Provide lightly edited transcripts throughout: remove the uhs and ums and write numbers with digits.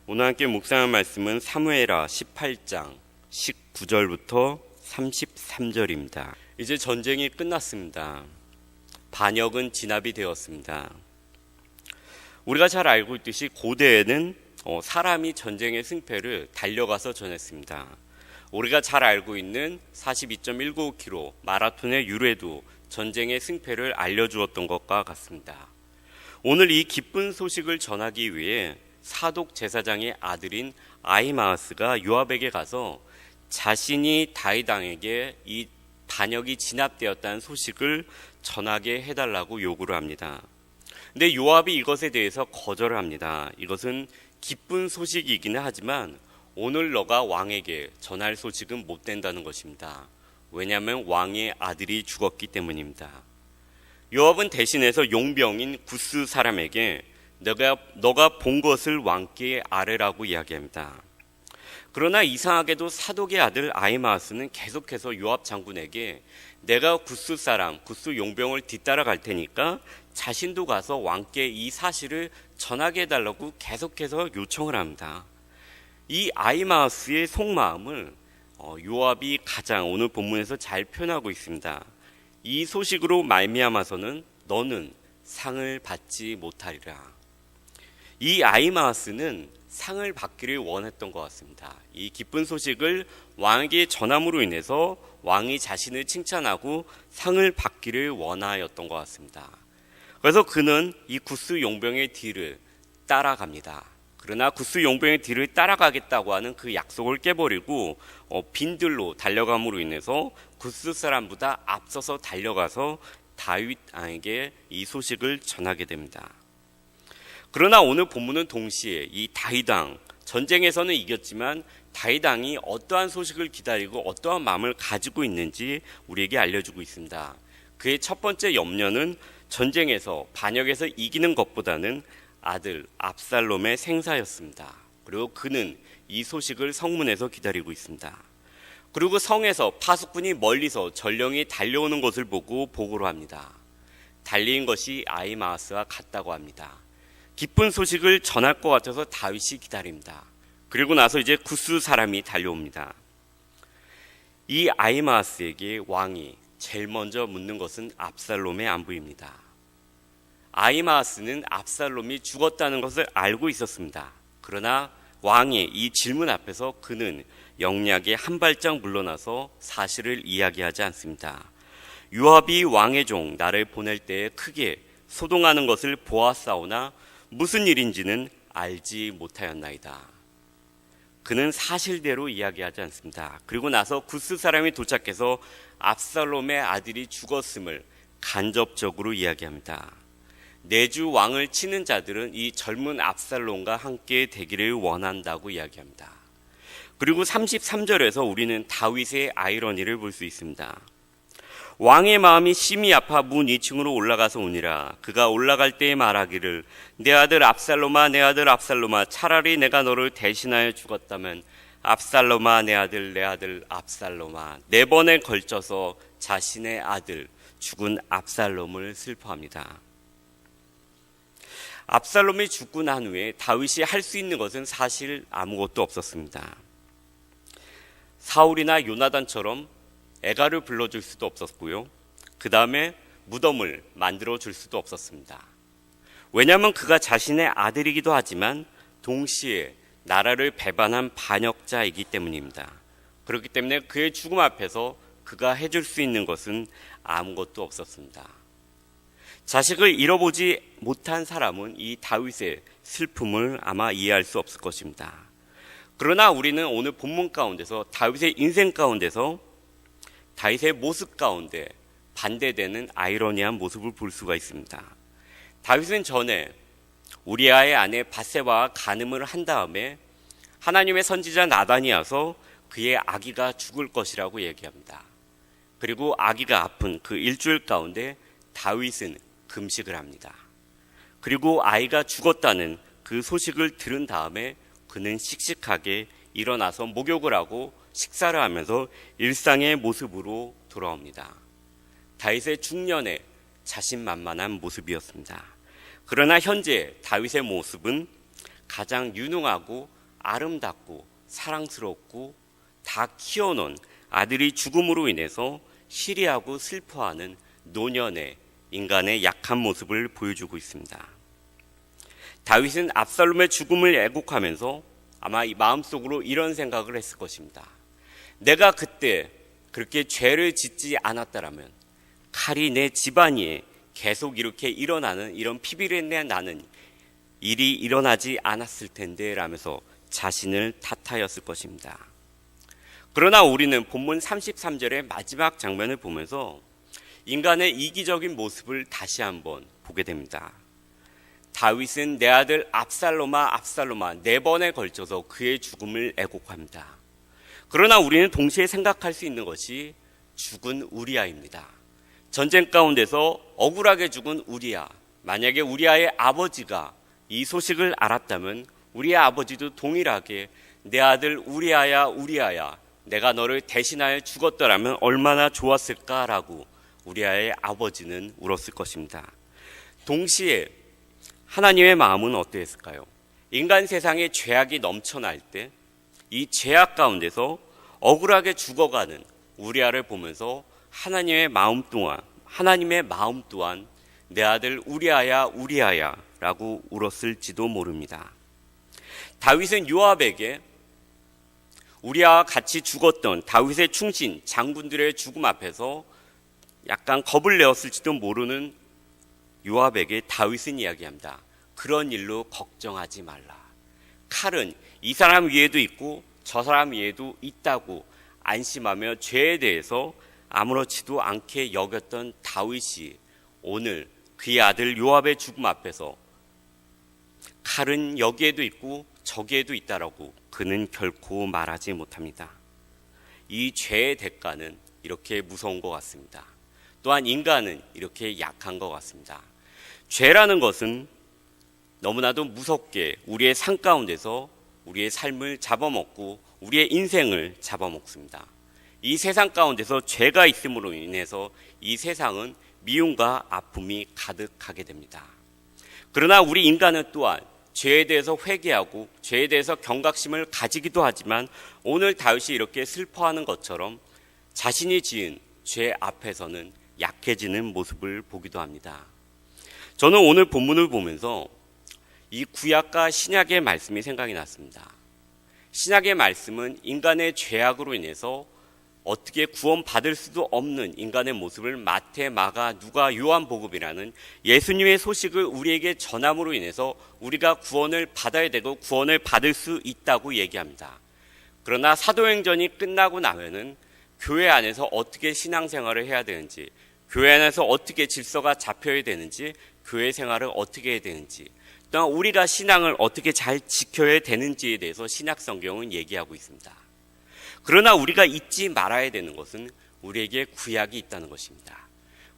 오늘 함께 묵상할 말씀은 사무엘하 18장 19절부터 33절입니다. 이제 전쟁이 끝났습니다. 반역은 진압이 되었습니다. 우리가 잘 알고 있듯이 고대에는 사람이 전쟁의 승패를 달려가서 전했습니다. 우리가 잘 알고 있는 42.195km 마라톤의 유래도 전쟁의 승패를 알려주었던 것과 같습니다. 오늘 이 기쁜 소식을 전하기 위해 사독 제사장의 아들인 아히마아스가 요압에게 가서 자신이 다윗 왕에게 이 반역이 진압되었다는 소식을 전하게 해달라고 요구를 합니다. 근데 요압이 이것에 대해서 거절을 합니다. 이것은 기쁜 소식이기는 하지만 오늘 너가 왕에게 전할 소식은 못 된다는 것입니다. 왜냐하면 왕의 아들이 죽었기 때문입니다. 요압은 대신해서 용병인 구스 사람에게 너가 본 것을 왕께 아뢰라고 이야기합니다. 그러나 이상하게도 사독의 아들 아히마아스는 계속해서 요압 장군에게 내가 구스 사람, 구스 용병을 뒤따라 갈 테니까 자신도 가서 왕께 이 사실을 전하게 해달라고 계속해서 요청을 합니다. 이 아히마아스의 속마음을 요압이 가장 오늘 본문에서 잘 표현하고 있습니다. 이 소식으로 말미암아서는 너는 상을 받지 못하리라. 이 아히마아스는 상을 받기를 원했던 것 같습니다. 이 기쁜 소식을 왕에게 전함으로 인해서 왕이 자신을 칭찬하고 상을 받기를 원하였던 것 같습니다. 그래서 그는 이 구스 용병의 뒤를 따라갑니다. 그러나 구스 용병의 뒤를 따라가겠다고 하는 그 약속을 깨버리고 빈들로 달려감으로 인해서 구스 사람보다 앞서서 달려가서 다윗 왕에게 이 소식을 전하게 됩니다. 그러나 오늘 본문은 동시에 이 다윗 왕, 전쟁에서는 이겼지만 다윗 왕이 어떠한 소식을 기다리고 어떠한 마음을 가지고 있는지 우리에게 알려주고 있습니다. 그의 첫 번째 염려는 전쟁에서 반역에서 이기는 것보다는 아들 압살롬의 생사였습니다. 그리고 그는 이 소식을 성문에서 기다리고 있습니다. 그리고 성에서 파수꾼이 멀리서 전령이 달려오는 것을 보고 보고를 합니다. 달린 것이 아히마아스와 같다고 합니다. 기쁜 소식을 전할 것 같아서 다윗이 기다립니다. 그리고 나서 이제 구스 사람이 달려옵니다. 이 아히마아스에게 왕이 제일 먼저 묻는 것은 압살롬의 안부입니다. 아히마아스는 압살롬이 죽었다는 것을 알고 있었습니다. 그러나 왕의 이 질문 앞에서 그는 영리하게 한 발짝 물러나서 사실을 이야기하지 않습니다. 요압이 왕의 종 나를 보낼 때에 크게 소동하는 것을 보았사오나 무슨 일인지는 알지 못하였나이다. 그는 사실대로 이야기하지 않습니다. 그리고 나서 구스 사람이 도착해서 압살롬의 아들이 죽었음을 간접적으로 이야기합니다. 내주 왕을 치는 자들은 이 젊은 압살롬과 함께 되기를 원한다고 이야기합니다. 그리고 33절에서 우리는 다윗의 아이러니를 볼 수 있습니다. 왕의 마음이 심히 아파 문 2층으로 올라가서 오니라. 그가 올라갈 때에 말하기를 내 아들 압살롬아 내 아들 압살롬아 차라리 내가 너를 대신하여 죽었다면 압살롬아 내 아들 압살롬아 4번에 걸쳐서 자신의 아들 죽은 압살롬을 슬퍼합니다. 압살롬이 죽고 난 후에 다윗이 할 수 있는 것은 사실 아무것도 없었습니다. 사울이나 요나단처럼 애가를 불러줄 수도 없었고요. 그 다음에 무덤을 만들어줄 수도 없었습니다. 왜냐하면 그가 자신의 아들이기도 하지만 동시에 나라를 배반한 반역자이기 때문입니다. 그렇기 때문에 그의 죽음 앞에서 그가 해줄 수 있는 것은 아무것도 없었습니다. 자식을 잃어보지 못한 사람은 이 다윗의 슬픔을 아마 이해할 수 없을 것입니다. 그러나 우리는 오늘 본문 가운데서 다윗의 인생 가운데서 다윗의 모습 가운데 반대되는 아이러니한 모습을 볼 수가 있습니다. 다윗은 전에 우리아의 아내 밧세바와 간음을 한 다음에 하나님의 선지자 나단이 와서 그의 아기가 죽을 것이라고 얘기합니다. 그리고 아기가 아픈 그 일주일 가운데 다윗은 금식을 합니다. 그리고 아이가 죽었다는 그 소식을 들은 다음에 그는 씩씩하게 일어나서 목욕을 하고 식사를 하면서 일상의 모습으로 돌아옵니다. 다윗의 중년의 자신만만한 모습이었습니다. 그러나 현재 다윗의 모습은 가장 유능하고 아름답고 사랑스럽고 다 키워놓은 아들이 죽음으로 인해서 시리하고 슬퍼하는 노년의 인간의 약한 모습을 보여주고 있습니다. 다윗은 압살롬의 죽음을 애곡하면서 아마 이 마음속으로 이런 생각을 했을 것입니다. 내가 그때 그렇게 죄를 짓지 않았다라면 칼이 내 집안위에 계속 이렇게 일어나는 이런 피비린내 나는 일이 일어나지 않았을 텐데 라면서 자신을 탓하였을 것입니다. 그러나 우리는 본문 33절의 마지막 장면을 보면서 인간의 이기적인 모습을 다시 한번 보게 됩니다. 다윗은 내 아들 압살롬아 압살롬아 4번에 걸쳐서 그의 죽음을 애곡합니다. 그러나 우리는 동시에 생각할 수 있는 것이 죽은 우리아입니다. 전쟁 가운데서 억울하게 죽은 우리아, 만약에 우리아의 아버지가 이 소식을 알았다면 우리의 아버지도 동일하게 내 아들 우리아야 우리아야 내가 너를 대신하여 죽었더라면 얼마나 좋았을까라고 우리아의 아버지는 울었을 것입니다. 동시에 하나님의 마음은 어떠했을까요? 인간 세상에 죄악이 넘쳐날 때 이 죄악 가운데서 억울하게 죽어가는 우리아를 보면서 하나님의 마음 또한 내 아들 우리아야 우리아야 라고 울었을지도 모릅니다. 다윗은 요압에게 우리아와 같이 죽었던 다윗의 충신 장군들의 죽음 앞에서 약간 겁을 내었을지도 모르는 요압에게 다윗은 이야기합니다. 그런 일로 걱정하지 말라. 칼은 이 사람 위에도 있고 저 사람 위에도 있다고 안심하며 죄에 대해서 아무렇지도 않게 여겼던 다윗이 오늘 그의 아들 요압의 죽음 앞에서 칼은 여기에도 있고 저기에도 있다라고 그는 결코 말하지 못합니다. 이 죄의 대가는 이렇게 무서운 것 같습니다. 또한 인간은 이렇게 약한 것 같습니다. 죄라는 것은 너무나도 무섭게 우리의 삶 가운데서 우리의 삶을 잡아먹고 우리의 인생을 잡아먹습니다. 이 세상 가운데서 죄가 있음으로 인해서 이 세상은 미움과 아픔이 가득하게 됩니다. 그러나 우리 인간은 또한 죄에 대해서 회개하고 죄에 대해서 경각심을 가지기도 하지만 오늘 다윗이 이렇게 슬퍼하는 것처럼 자신이 지은 죄 앞에서는 약해지는 모습을 보기도 합니다. 저는 오늘 본문을 보면서 이 구약과 신약의 말씀이 생각이 났습니다. 신약의 말씀은 인간의 죄악으로 인해서 어떻게 구원받을 수도 없는 인간의 모습을 마태, 마가, 누가, 요한복음이라는 예수님의 소식을 우리에게 전함으로 인해서 우리가 구원을 받아야 되고 구원을 받을 수 있다고 얘기합니다. 그러나 사도행전이 끝나고 나면은 교회 안에서 어떻게 신앙생활을 해야 되는지, 교회 안에서 어떻게 질서가 잡혀야 되는지, 교회 생활을 어떻게 해야 되는지, 또한 우리가 신앙을 어떻게 잘 지켜야 되는지에 대해서 신약 성경은 얘기하고 있습니다. 그러나 우리가 잊지 말아야 되는 것은 우리에게 구약이 있다는 것입니다.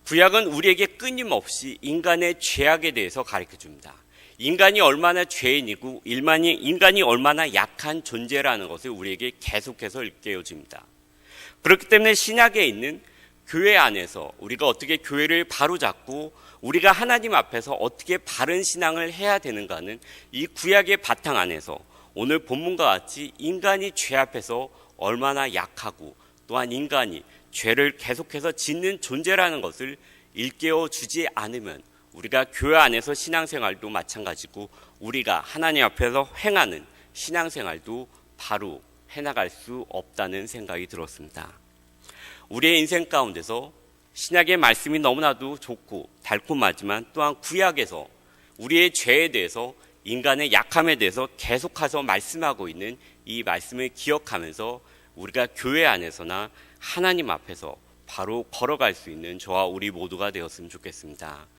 구약은 우리에게 끊임없이 인간의 죄악에 대해서 가르쳐 줍니다. 인간이 얼마나 죄인이고 인간이 얼마나 약한 존재라는 것을 우리에게 계속해서 일깨워 줍니다. 그렇기 때문에 신약에 있는 교회 안에서 우리가 어떻게 교회를 바로잡고 우리가 하나님 앞에서 어떻게 바른 신앙을 해야 되는가는 이 구약의 바탕 안에서 오늘 본문과 같이 인간이 죄 앞에서 얼마나 약하고 또한 인간이 죄를 계속해서 짓는 존재라는 것을 일깨워 주지 않으면 우리가 교회 안에서 신앙생활도 마찬가지고 우리가 하나님 앞에서 행하는 신앙생활도 바로 해나갈 수 없다는 생각이 들었습니다. 우리의 인생 가운데서 신약의 말씀이 너무나도 좋고 달콤하지만 또한 구약에서 우리의 죄에 대해서 인간의 약함에 대해서 계속해서 말씀하고 있는 이 말씀을 기억하면서 우리가 교회 안에서나 하나님 앞에서 바로 걸어갈 수 있는 저와 우리 모두가 되었으면 좋겠습니다.